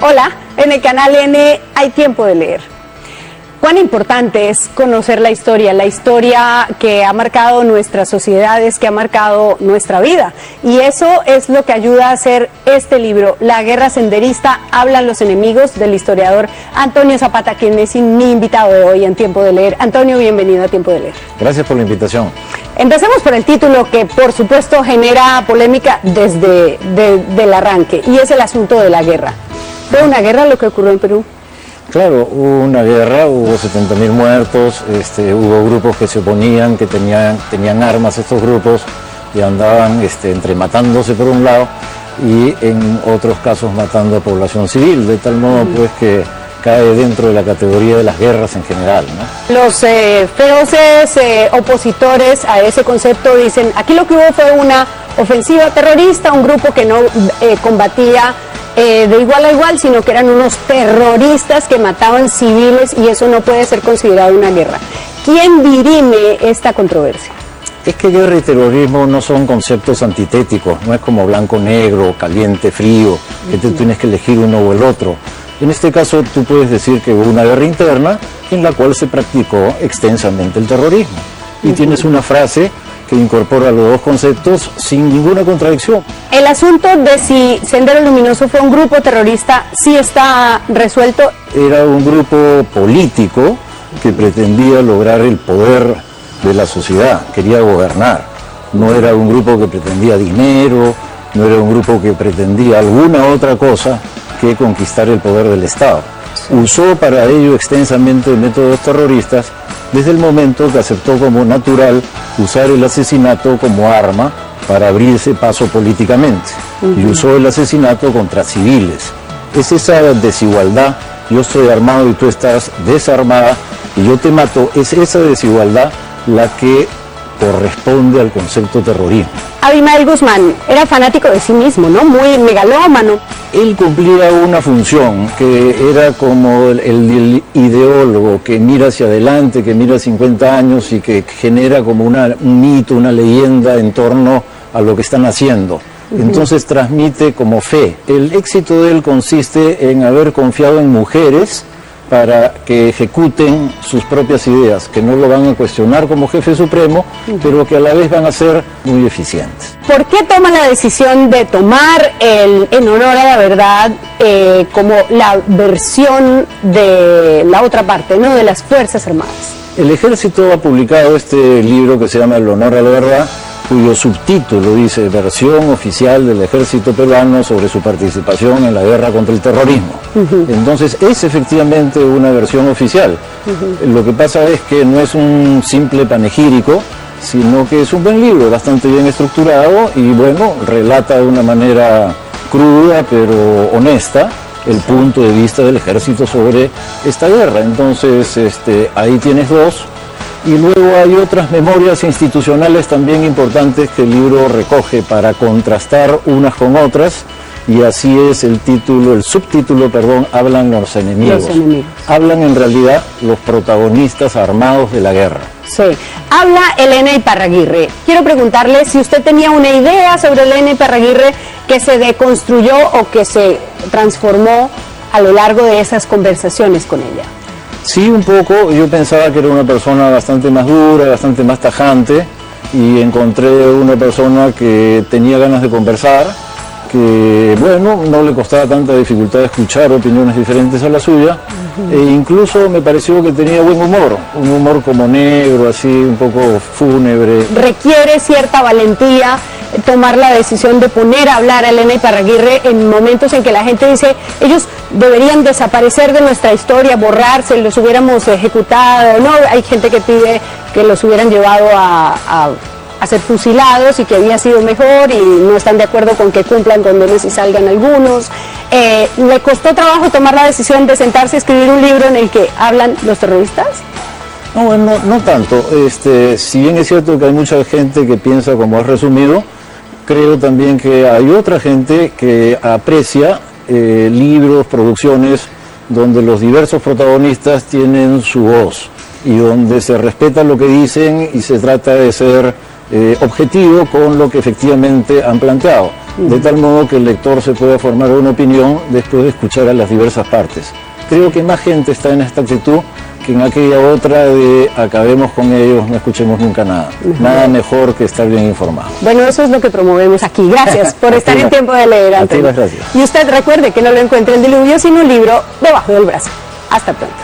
Hola, en el canal N hay tiempo de leer. Cuán importante es conocer la historia que ha marcado nuestras sociedades, que ha marcado nuestra vida. Y eso es lo que ayuda a hacer este libro, La Guerra Senderista, hablan los enemigos, del historiador Antonio Zapata, quien es mi invitado de hoy en Tiempo de Leer. Antonio, bienvenido a Tiempo de Leer. Gracias por la invitación. Empecemos por el título, que por supuesto genera polémica desde el arranque, y es el asunto de la guerra. ¿Fue una guerra lo que ocurrió en Perú? Claro, hubo una guerra, hubo 70.000 muertos, hubo grupos que se oponían, que tenían armas estos grupos y andaban entre matándose por un lado y en otros casos matando a población civil, de tal modo pues que cae dentro de la categoría de las guerras en general, ¿no? Los feroces opositores a ese concepto dicen, aquí lo que hubo fue una ofensiva terrorista, un grupo que no combatía de igual a igual, sino que eran unos terroristas que mataban civiles y eso no puede ser considerado una guerra. ¿Quién dirime esta controversia? Es que guerra y terrorismo no son conceptos antitéticos, no es como blanco-negro, caliente-frío, que tú tienes que elegir uno o el otro. En este caso tú puedes decir que hubo una guerra interna en la cual se practicó extensamente el terrorismo. Y tienes una frase que incorpora los dos conceptos sin ninguna contradicción. El asunto de si Sendero Luminoso fue un grupo terrorista, ¿sí está resuelto? Era un grupo político que pretendía lograr el poder de la sociedad, quería gobernar. No era un grupo que pretendía dinero, no era un grupo que pretendía alguna otra cosa que conquistar el poder del Estado. Usó para ello extensamente métodos terroristas desde el momento que aceptó como natural usar el asesinato como arma para abrirse paso políticamente. Y usó el asesinato contra civiles. Es esa desigualdad, yo estoy armado y tú estás desarmada y yo te mato, es esa desigualdad la que corresponde al concepto terrorismo. Abimael Guzmán era fanático de sí mismo, ¿no? Muy megalómano. Él cumplía una función que era como el ideólogo que mira hacia adelante, que mira 50 años y que genera como un mito, una leyenda en torno a lo que están haciendo. Entonces transmite como fe. El éxito de él consiste en haber confiado en mujeres para que ejecuten sus propias ideas, que no lo van a cuestionar como jefe supremo, pero que a la vez van a ser muy eficientes. ¿Por qué toma la decisión de tomar en honor a la verdad como la versión de la otra parte, ¿no?, de las Fuerzas Armadas? El Ejército ha publicado este libro que se llama El honor a la verdad, cuyo subtítulo dice Versión oficial del Ejército peruano sobre su participación en la guerra contra el terrorismo. Entonces es efectivamente una versión oficial. Lo que pasa es que no es un simple panegírico, sino que es un buen libro, bastante bien estructurado y bueno, relata de una manera cruda pero honesta el punto de vista del ejército sobre esta guerra. Entonces ahí tienes dos. Y luego hay otras memorias institucionales también importantes que el libro recoge para contrastar unas con otras, y así es el subtítulo, hablan los enemigos. Hablan en realidad los protagonistas armados de la guerra. Sí, habla Elena Iparraguirre. Quiero preguntarle si usted tenía una idea sobre Elena Iparraguirre que se deconstruyó o que se transformó a lo largo de esas conversaciones con ella. Sí, un poco. Yo pensaba que era una persona bastante más dura, bastante más tajante, y encontré una persona que tenía ganas de conversar, que bueno, no le costaba tanta dificultad escuchar opiniones diferentes a la suya, e incluso me pareció que tenía buen humor, un humor como negro, así un poco fúnebre. Requiere cierta valentía tomar la decisión de poner a hablar a Elena Iparraguirre en momentos en que la gente dice, ellos deberían desaparecer de nuestra historia, borrarse, los hubiéramos ejecutado, ¿no? Hay gente que pide que los hubieran llevado a ser fusilados y que había sido mejor, y no están de acuerdo con que cumplan condones y salgan algunos. ¿Le costó trabajo tomar la decisión de sentarse a escribir un libro en el que hablan los terroristas? No, no tanto. Si bien es cierto que hay mucha gente que piensa como has resumido, creo también que hay otra gente que aprecia libros, producciones donde los diversos protagonistas tienen su voz y donde se respeta lo que dicen y se trata de ser objetivo con lo que efectivamente han planteado. de tal modo que el lector se pueda formar una opinión después de escuchar a las diversas partes. Creo que más gente está en esta actitud que en aquella otra de acabemos con ellos, no escuchemos nunca nada. Nada mejor que estar bien informado. Bueno, eso es lo que promovemos aquí. Gracias por estar en Tiempo de Leer, Antonio. A ti las gracias. Y usted recuerde que no lo encuentre en diluvio, sino un libro debajo del brazo. Hasta pronto.